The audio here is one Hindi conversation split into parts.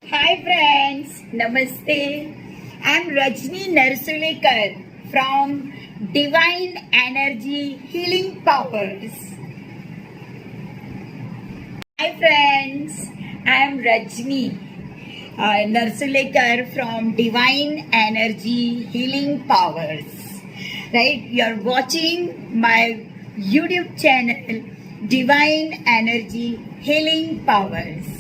Hi friends, Namaste. I'm Rajni Narsulekar from Divine Energy Healing Powers. Hi friends, I'm Rajni Narsulekar from Divine Energy Healing Powers. Right, you're watching my YouTube channel Divine Energy Healing Powers.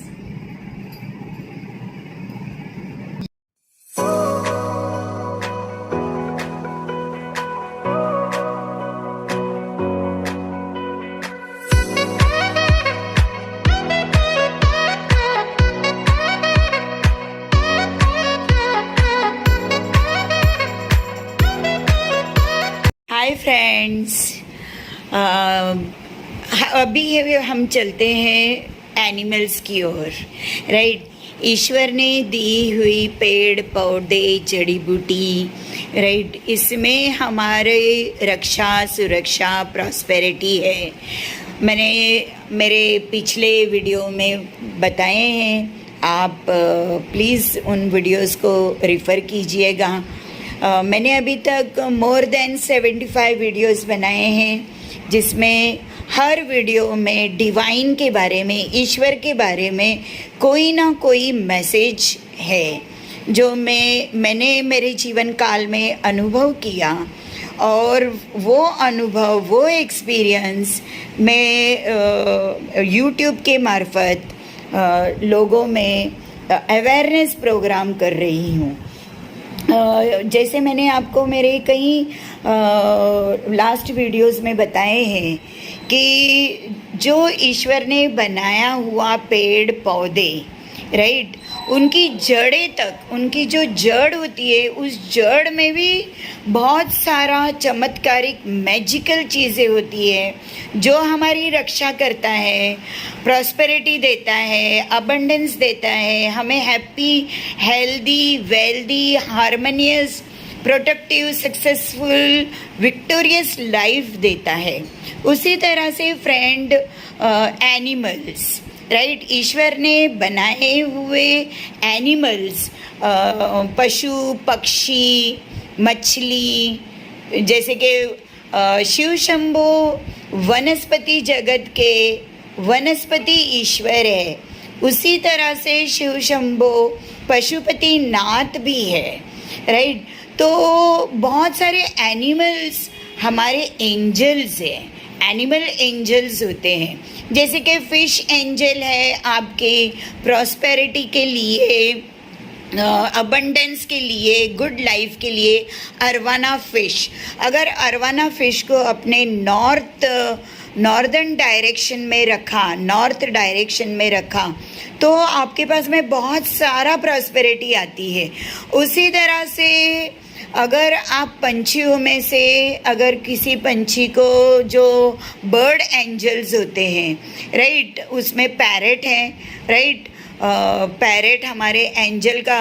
Hi friends, अभी हम चलते हैं एनिमल्स की ओर। राइट, ईश्वर ने दी हुई पेड़ पौधे जड़ी बूटी, राइट, इसमें हमारे रक्षा सुरक्षा प्रॉस्पेरिटी है। मैंने मेरे पिछले वीडियो में बताए हैं, आप प्लीज़ उन वीडियोस को रेफ़र कीजिएगा। मैंने अभी तक मोर देन 75 वीडियोस बनाए हैं, जिसमें हर वीडियो में डिवाइन के बारे में, ईश्वर के बारे में कोई ना कोई मैसेज है जो मैंने मेरे जीवन काल में अनुभव किया, और वो अनुभव, वो एक्सपीरियंस मैं यूट्यूब के मार्फत लोगों में अवेयरनेस प्रोग्राम कर रही हूँ। जैसे मैंने आपको मेरे कई लास्ट वीडियोस में बताए हैं कि जो ईश्वर ने बनाया हुआ पेड़ पौधे, राइट, उनकी जड़ें तक, उनकी जो जड़ होती है, उस जड़ में भी बहुत सारा चमत्कारिक मैजिकल चीज़ें होती है जो हमारी रक्षा करता है, प्रॉस्पेरिटी देता है, अबंडेंस देता है, हमें happy, healthy, wealthy, harmonious, productive, successful, victorious life देता है। उसी तरह से फ्रेंड, एनिमल्स, राइट, ईश्वर ने बनाए हुए एनिमल्स, पशु पक्षी, मछली, जैसे कि शिव शंभो वनस्पति जगत के वनस्पति ईश्वर है, उसी तरह से शिव शंभो पशुपति नाथ भी है। राइट, तो बहुत सारे एनिमल्स हमारे एंजल्स हैं, एनिमल एंजल्स होते हैं। जैसे कि फिश एंजल है आपके प्रॉस्पेरिटी के लिए, अबंडेंस के लिए, गुड लाइफ के लिए। अरवाना फिश, अगर अरवाना फिश को अपने नॉर्दर्न डायरेक्शन में रखा, नॉर्थ डायरेक्शन में रखा, तो आपके पास में बहुत सारा प्रॉस्पेरिटी आती है। उसी तरह से अगर आप पंछियों में से अगर किसी पंछी को, जो बर्ड एंजल्स होते हैं, राइट, उसमें पैरेट हैं, राइट, पैरेट हमारे एंजल का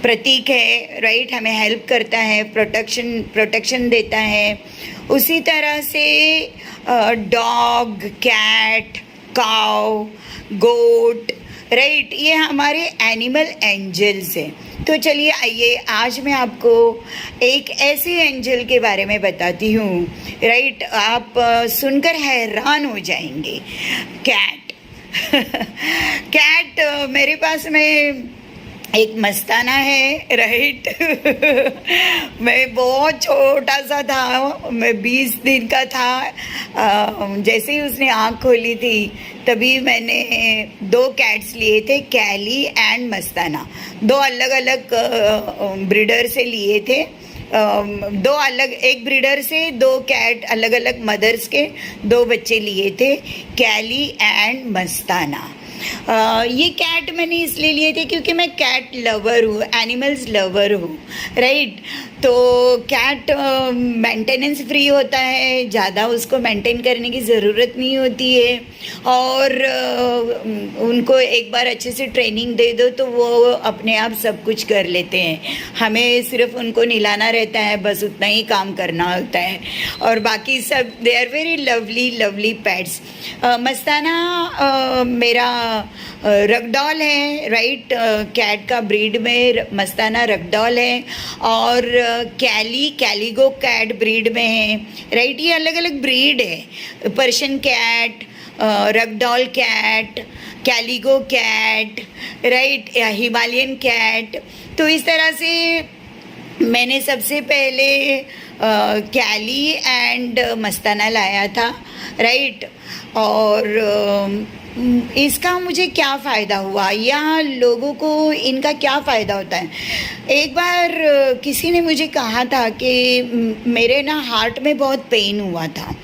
प्रतीक है, राइट, हमें हेल्प करता है, प्रोटेक्शन देता है। उसी तरह से डॉग, कैट, काउ, गोट, राइट, ये हमारे एनिमल एंजल्स हैं। तो चलिए आइए, आज मैं आपको एक ऐसे एंजल के बारे में बताती हूँ, राइट, आप सुनकर हैरान हो जाएंगे। कैट कैट, मेरे पास में एक मस्ताना है, राइट। मैं बहुत छोटा सा था, मैं 20 दिन का था। जैसे ही उसने आँख खोली थी तभी मैंने 2 कैट्स लिए थे, कैली एंड मस्ताना। 2 अलग अलग ब्रीडर से लिए थे, 2 अलग, एक ब्रीडर से 2 कैट, अलग अलग मदर्स के 2 बच्चे लिए थे, कैली एंड मस्ताना। ये कैट मैंने इसलिए लिए थे क्योंकि मैं कैट लवर हूँ, एनिमल्स लवर हूँ, राइट। तो कैट मेंटेनेंस फ्री होता है, ज़्यादा उसको मेंटेन करने की ज़रूरत नहीं होती है, और उनको एक बार अच्छे से ट्रेनिंग दे दो तो वो अपने आप सब कुछ कर लेते हैं। हमें सिर्फ उनको नहलाना रहता है, बस उतना ही काम करना होता है, और बाकी सब they are very lovely lovely pets. Mastana मेरा रगडॉल है, राइट, कैट का ब्रीड में मस्ताना रगडॉल है, और कैलिगो कैट ब्रीड में है, राइट। ये अलग अलग ब्रीड है, Persian cat, ragdoll cat, calico cat, right, Himalayan cat. तो इस तरह से मैंने सबसे पहले कैली एंड मस्ताना लाया था, राइट। और इसका मुझे क्या फ़ायदा हुआ या लोगों को इनका क्या फ़ायदा होता है। एक बार किसी ने मुझे कहा था कि मेरे ना हार्ट में बहुत पेन हुआ था,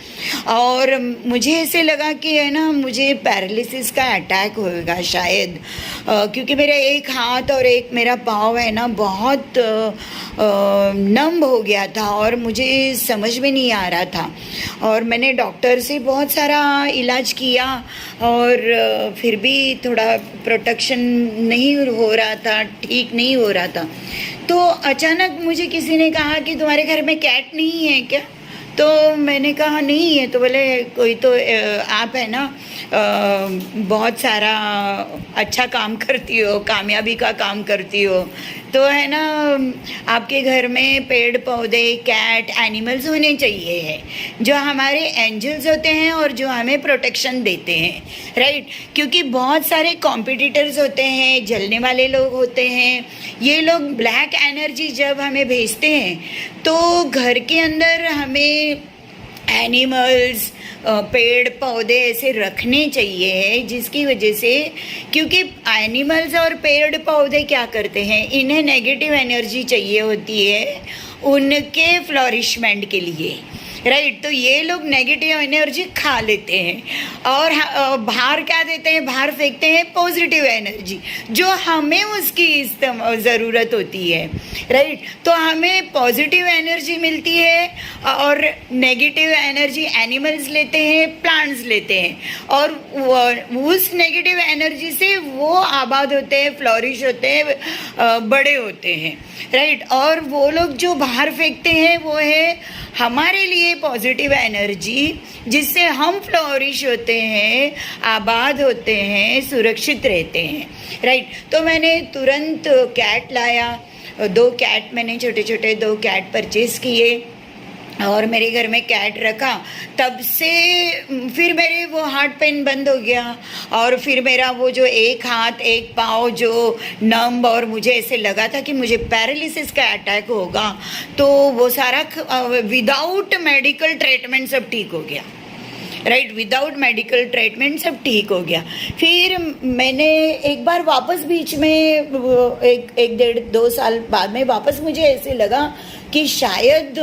और मुझे ऐसे लगा कि है ना मुझे पैरालिसिस का अटैक होएगा शायद, क्योंकि मेरा एक हाथ और एक मेरा पाँव है ना बहुत नम हो गया था, और मुझे समझ में नहीं आ रहा था। और मैंने डॉक्टर से बहुत सारा इलाज किया, और फिर भी थोड़ा प्रोटेक्शन नहीं हो रहा था, ठीक नहीं हो रहा था। तो अचानक मुझे किसी ने कहा कि तुम्हारे घर में कैट नहीं है क्या? तो मैंने कहा नहीं है। तो बोले कोई तो आप है ना बहुत सारा अच्छा काम करती हो, कामयाबी का काम करती हो, तो है ना आपके घर में पेड़ पौधे कैट एनिमल्स होने चाहिए है, जो हमारे एंजल्स होते हैं और जो हमें प्रोटेक्शन देते हैं, राइट। क्योंकि बहुत सारे कॉम्पिटिटर्स होते हैं, जलने वाले लोग होते हैं, ये लोग ब्लैक एनर्जी जब हमें भेजते हैं तो घर के अंदर हमें एनिमल्स पेड़ पौधे ऐसे रखने चाहिए, जिसकी वजह से, क्योंकि एनिमल्स और पेड़ पौधे क्या करते हैं, इन्हें नेगेटिव एनर्जी चाहिए होती है उनके फ्लोरिशमेंट के लिए, राइट। तो ये लोग नेगेटिव एनर्जी खा लेते हैं, और बाहर क्या देते हैं, बाहर फेंकते हैं पॉजिटिव एनर्जी, जो हमें उसकी ज़रूरत होती है, राइट। तो हमें पॉजिटिव एनर्जी मिलती है, और नेगेटिव एनर्जी एनिमल्स लेते हैं, प्लांट्स लेते हैं, और उस नेगेटिव एनर्जी से वो आबाद होते हैं, फ्लोरिश होते हैं, बड़े होते हैं, राइट। और वो लोग जो बाहर फेंकते हैं वो है हमारे लिए पॉजिटिव एनर्जी, जिससे हम फ्लोरिश होते हैं, आबाद होते हैं, सुरक्षित रहते हैं, राइट। तो मैंने तुरंत कैट लाया, 2 कैट मैंने छोटे छोटे 2 कैट परचेज़ किए, और मेरे घर में कैट रखा। तब से फिर मेरे वो हार्ट पेन बंद हो गया, और फिर मेरा वो जो एक हाथ एक पाँव जो नम, और मुझे ऐसे लगा था कि मुझे पैरालिसिस का अटैक होगा, तो वो सारा विदाउट मेडिकल ट्रीटमेंट सब ठीक हो गया, राइट। विदाउट मेडिकल ट्रीटमेंट सब ठीक हो गया। फिर मैंने एक बार वापस बीच में एक 1.5-2 साल बाद में वापस मुझे ऐसे लगा कि शायद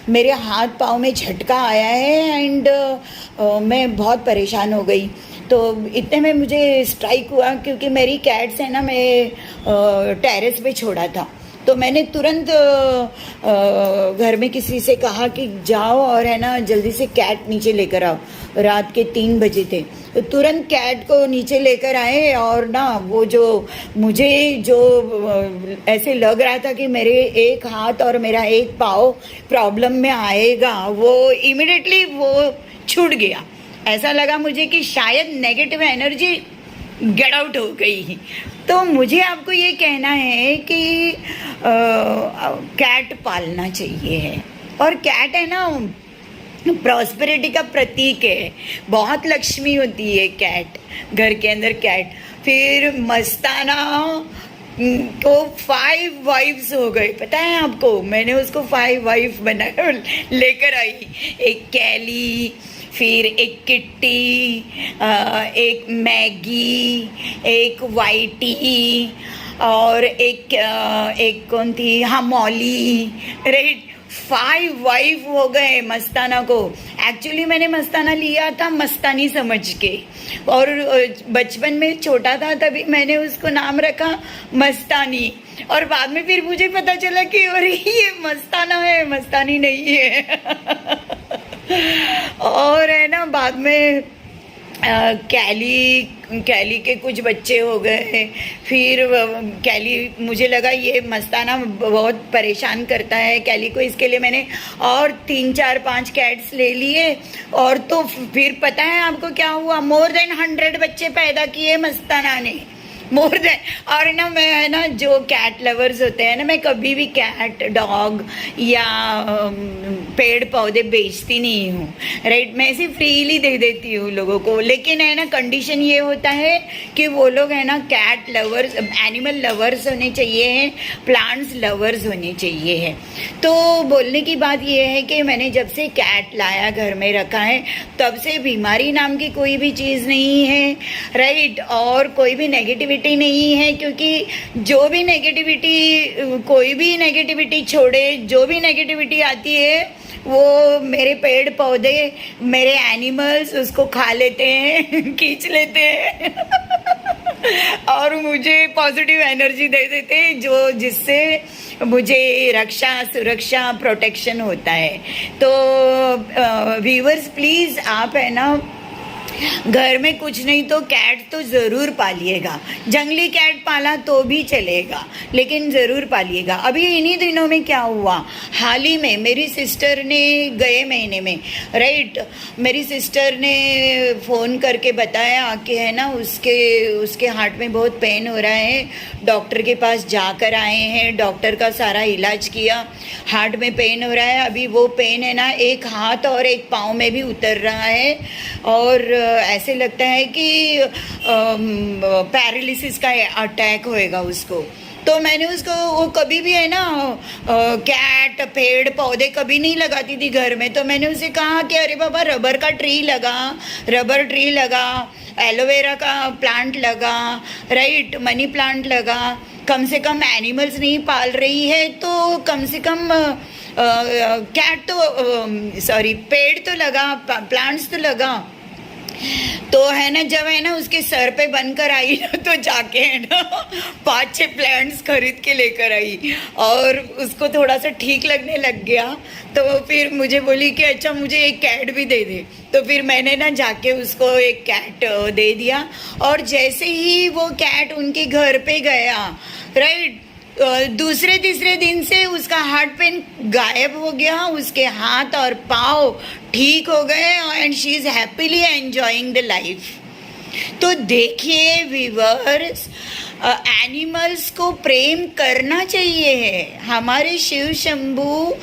मेरे हाथ पाँव में झटका आया है, एंड मैं बहुत परेशान हो गई। तो इतने में मुझे स्ट्राइक हुआ, क्योंकि मेरी कैट्स है ना मैं टेरेस पे छोड़ा था, तो मैंने तुरंत घर में किसी से कहा कि जाओ और है ना जल्दी से कैट नीचे लेकर आओ। रात के 3 बजे थे, तो तुरंत कैट को नीचे लेकर आए, और ना वो जो मुझे जो ऐसे लग रहा था कि मेरे एक हाथ और मेरा एक पाँव प्रॉब्लम में आएगा, वो इमिडिएटली वो छूट गया। ऐसा लगा मुझे कि शायद नेगेटिव एनर्जी गेट आउट हो गई। तो मुझे आपको ये कहना है कि कैट पालना चाहिए है, और कैट है ना प्रॉस्पेरिटी का प्रतीक है, बहुत लक्ष्मी होती है कैट, घर के अंदर कैट। फिर मस्ताना को 5 वाइफ्स हो गए, पता है आपको, मैंने उसको 5 वाइफ बना लेकर आई। एक कैली, फिर एक किट्टी, एक मैगी, एक वाइटी, और एक कौन थी, हाँ मॉली, राइट। 5 वाइफ हो गए मस्ताना को। एक्चुअली मैंने मस्ताना लिया था मस्तानी समझ के, और बचपन में छोटा था तभी मैंने उसको नाम रखा मस्तानी, और बाद में फिर मुझे पता चला कि अरे ये मस्ताना है, मस्तानी नहीं है। और है ना, बाद में कैली के कुछ बच्चे हो गए। फिर कैली, मुझे लगा ये मस्ताना बहुत परेशान करता है कैली को, इसके लिए मैंने और 3 4 5 कैट्स ले लिए। और तो फिर पता है आपको क्या हुआ, मोर देन 100 बच्चे पैदा किए मस्ताना ने, मोर देन। और ना मैं है ना, जो कैट लवर्स होते हैं ना, मैं कभी भी कैट डॉग या पेड़ पौधे बेचती नहीं हूँ, राइट। मैं ऐसे फ्रीली दे देती हूँ लोगों को, लेकिन है ना कंडीशन ये होता है कि वो लोग है ना कैट लवर्स, एनिमल लवर्स होने चाहिए हैं, प्लांट्स लवर्स होने चाहिए हैं। तो बोलने की बात ये है कि मैंने जब से कैट लाया घर में रखा है, तब से बीमारी नाम की कोई भी चीज़ नहीं है, राइट। और कोई भी नेगेटिविटी नहीं है, क्योंकि जो भी नेगेटिविटी, कोई भी नेगेटिविटी छोड़े, जो भी नेगेटिविटी आती है वो मेरे पेड़ पौधे, मेरे एनिमल्स उसको खा लेते हैं, खींच लेते हैं और मुझे पॉजिटिव एनर्जी दे देते हैं, जो जिससे मुझे रक्षा, सुरक्षा, प्रोटेक्शन होता है। तो व्यूअर्स प्लीज़ आप है ना, घर में कुछ नहीं तो कैट तो ज़रूर पालिएगा। जंगली कैट पाला तो भी चलेगा, लेकिन ज़रूर पालिएगा। अभी इन्हीं दिनों में क्या हुआ, हाल ही में मेरी सिस्टर ने गए महीने में, राइट, मेरी सिस्टर ने फ़ोन करके बताया कि है ना उसके हार्ट में बहुत पेन हो रहा है, डॉक्टर के पास जाकर आए हैं, डॉक्टर का सारा इलाज किया, हार्ट में पेन हो रहा है। अभी वो पेन है ना एक हाथ और एक पाँव में भी उतर रहा है, और ऐसे लगता है कि पैरालिसिस का अटैक होएगा उसको। तो मैंने उसको, वो कभी भी है ना कैट, पेड़ पौधे कभी नहीं लगाती थी घर में, तो मैंने उसे कहा कि अरे बाबा रबर का ट्री लगा, रबर ट्री लगा, एलोवेरा का प्लांट लगा, राइट, मनी प्लांट लगा। कम से कम एनिमल्स नहीं पाल रही है तो कम से कम कैट तो सॉरी पेड़ तो लगा, प्लांट्स तो लगा। तो है ना, जब है ना उसके सर पे बनकर आई ना, तो जाके है ना 5-6 प्लांट्स खरीद के लेकर आई, और उसको थोड़ा सा ठीक लगने लग गया। तो फिर मुझे बोली कि अच्छा मुझे एक कैट भी दे दे। तो फिर मैंने ना जाके उसको एक कैट दे दिया, और जैसे ही वो कैट उनके घर पे गया, राइट, दूसरे तीसरे दिन से उसका हार्ट पेन गायब हो गया, उसके हाथ और पाँव ठीक हो गए, and she is happily enjoying the life. तो देखिए व्यूअर्स, एनिमल्स को प्रेम करना चाहिए है। हमारे शिव शंभू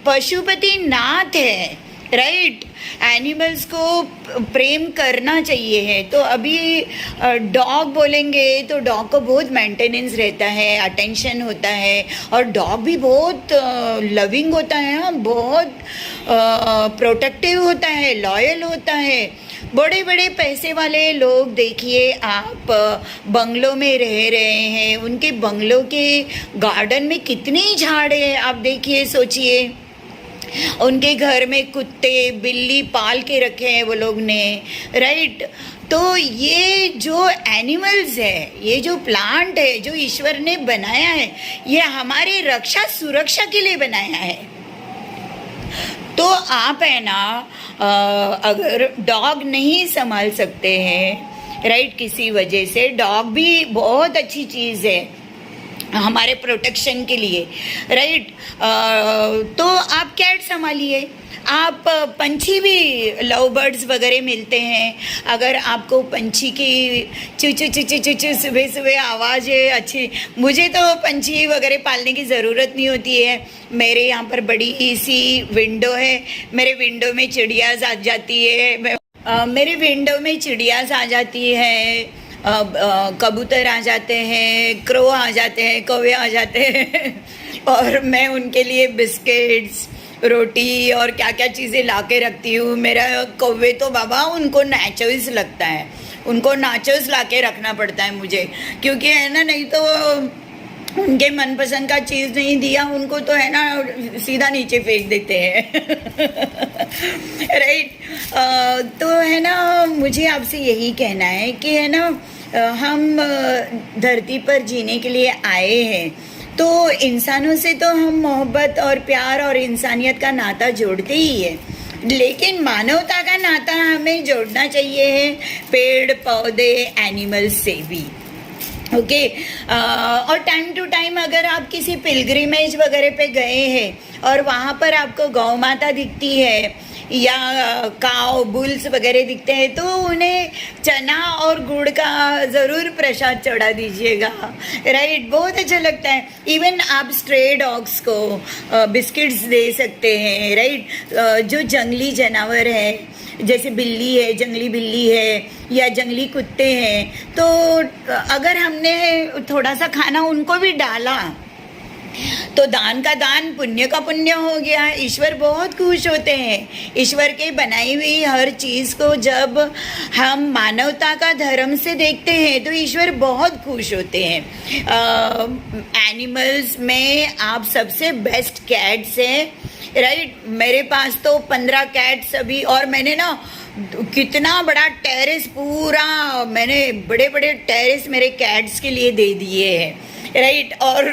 पशुपति नाथ है, राइट। एनिमल्स को प्रेम करना चाहिए है। तो अभी डॉग बोलेंगे तो डॉग को बहुत मेंटेनेंस रहता है, अटेंशन होता है, और डॉग भी बहुत लविंग होता है, बहुत प्रोटेक्टिव होता है, लॉयल होता है। बड़े बड़े पैसे वाले लोग देखिए आप, बंगलों में रह रहे हैं, उनके बंगलों के गार्डन में कितनी झाड़ है, आप देखिए, सोचिए। उनके घर में कुत्ते बिल्ली पाल के रखे हैं वो लोग ने, राइट। तो ये जो एनिमल्स है, ये जो प्लांट है, जो ईश्वर ने बनाया है, ये हमारी रक्षा सुरक्षा के लिए बनाया है। तो आप है ना, अगर डॉग नहीं संभाल सकते हैं, राइट, किसी वजह से, डॉग भी बहुत अच्छी चीज़ है हमारे प्रोटेक्शन के लिए, राइट। तो आप कैट संभालिए। आप पंछी भी, लव बर्ड्स वगैरह मिलते हैं, अगर आपको पंछी की चू चू चू चू चू चू सुबह सुबह आवाज़ है अच्छी, मुझे तो पंछी वगैरह पालने की ज़रूरत नहीं होती है। मेरे यहाँ पर बड़ी सी विंडो है, मेरे विंडो में चिड़िया आ जाती है, मेरे विंडो में चिड़िया आ जाती है, कबूतर आ जाते हैं, क्रो आ जाते हैं, कौवे आ जाते हैं और मैं उनके लिए बिस्किट्स, रोटी और क्या क्या चीज़ें ला के रखती हूँ। मेरा कौवे तो बाबा उनको नाचोस लगता है, उनको नाचोस ला के रखना पड़ता है मुझे, क्योंकि है ना, नहीं तो उनके मनपसंद का चीज़ नहीं दिया उनको तो है ना सीधा नीचे फेंक देते हैं। राइट। तो है ना मुझे आपसे यही कहना है कि है ना हम धरती पर जीने के लिए आए हैं, तो इंसानों से तो हम मोहब्बत और प्यार और इंसानियत का नाता जोड़ते ही है, लेकिन मानवता का नाता हमें जोड़ना चाहिए है पेड़ पौधे एनिमल्स से भी। ओके और टाइम टू टाइम अगर आप किसी पिलग्रिमेज वगैरह पे गए हैं और वहाँ पर आपको गौ माता दिखती है या काव बुल्स वगैरह दिखते हैं, तो उन्हें चना और गुड़ का ज़रूर प्रसाद चढ़ा दीजिएगा। राइट, बहुत अच्छा लगता है। इवन आप स्ट्रे डॉग्स को बिस्किट्स दे सकते हैं। राइट, जो जंगली जानवर है जैसे बिल्ली है, जंगली बिल्ली है या जंगली कुत्ते हैं, तो अगर हमने थोड़ा सा खाना उनको भी डाला तो दान का दान पुण्य का पुण्य हो गया। ईश्वर बहुत खुश होते हैं। ईश्वर के बनाई हुई हर चीज़ को जब हम मानवता का धर्म से देखते हैं तो ईश्वर बहुत खुश होते हैं। एनिमल्स में आप सबसे बेस्ट कैट्स हैं। राइट, मेरे पास तो 15 कैट्स अभी, और मैंने ना कितना बड़ा टेरेस पूरा मैंने बड़े बड़े टेरेस मेरे कैट्स के लिए दे दिए हैं। राइट, और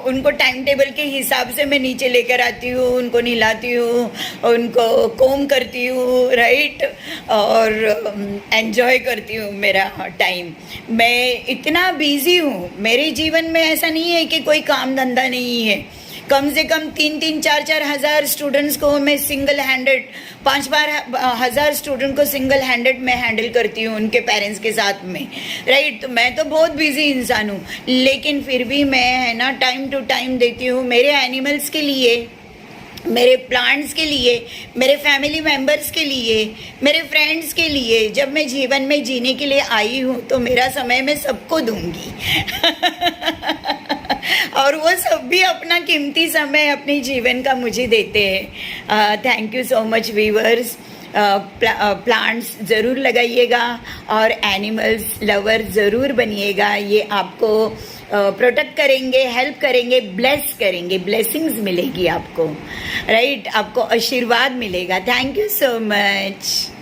उनको टाइम टेबल के हिसाब से मैं नीचे लेकर आती हूँ, उनको नहलाती हूँ, उनको कोम करती हूँ। राइट, और एंजॉय करती हूँ मेरा टाइम। मैं इतना बिजी हूँ, मेरे जीवन में ऐसा नहीं है कि कोई काम धंधा नहीं है। कम से कम 3-3, 4-4 हज़ार स्टूडेंट्स को मैं सिंगल हैंडेड 5-5 हज़ार स्टूडेंट को सिंगल हैंडेड मैं हैंडल करती हूँ उनके पेरेंट्स के साथ में। राइट, तो मैं तो बहुत बिजी इंसान हूँ, लेकिन फिर भी मैं है ना टाइम टू टाइम देती हूँ मेरे एनिमल्स के लिए, मेरे प्लांट्स के लिए, मेरे फैमिली मेम्बर्स के लिए, मेरे फ्रेंड्स के लिए। जब मैं जीवन में जीने के लिए आई हूँ तो मेरा समय मैं सबको दूंगी। और वो सब भी अपना कीमती समय अपने जीवन का मुझे देते हैं। Thank you so much viewers. Plants ज़रूर लगाइएगा और एनिमल्स लवर ज़रूर बनिएगा। ये आपको प्रोटेक्ट करेंगे, हेल्प करेंगे, ब्लेस करेंगे, ब्लेसिंग्स मिलेगी आपको। राइट, आपको आशीर्वाद मिलेगा। Thank you so much.